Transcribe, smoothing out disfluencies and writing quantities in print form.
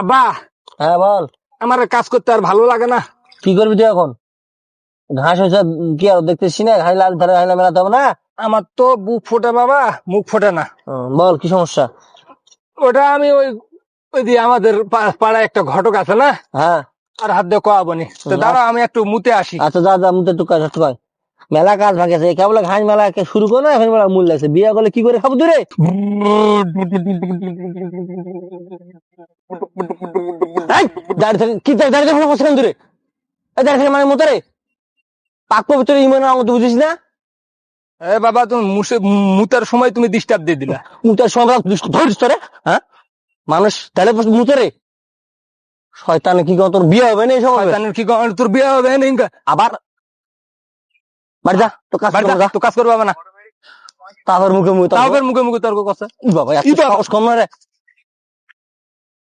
আব্বা, হ্যাঁ বল। আমার আর কাজ করতে আর ভালো লাগে না। কি করবি তুই এখন? ঘাস হয়েছে, কি আর দেখতেছি না? ঘাস লাল ধারে ঘাস মেলাতে হবে না? আমার তো বুক ফোটে বাবা, মুখ ফোটে না। বল কি সমস্যা? ওটা আমি ওই ওই যে আমাদের পাড়ায় একটা ঘটক আছে না, হ্যাঁ। আর হাত দিয়ে কোয়াবনি তো। দাঁড়াও আমি একটু মুতে আসি। আচ্ছা যা যা, মুতে টুকা টুকায় মেলা কাজ ভাগেছে, কেবল ঘাস মেলা শুরু করো না, এখন মেলা মূল লাগছে। বিয়ে করলে কি করে খাবো দূরে? দাঁড়িয়ে থাকে কি, দাঁড়িয়ে থাকে বসে দূরে? দাঁড়িয়ে থাকে মানে মতো রে পাক পবিত্র ইমান অঙ্গ তুই বুঝিস না? এ বাবা, তুমি মুতার সময় তুমি ডিস্টার্ব দিয়ে দিলা। মুতার সময় ধরিস তোরে? হ্যাঁ, মানুষ তাহলে মুতো রে। শয়তানে কি তোর বিয়ে হবে না এই সময়? শয়তানের কি কর, তোর বিয়ে হবে না ইনকা। আবার বাড়ি যা, তো কাজ বাড়ি করবো যা, যা। তো কাজ করবা না। তারপর মুখে মুখে তাও মুখে মুখে তর্ক করছে। বাবা এত সাহস কম না রে।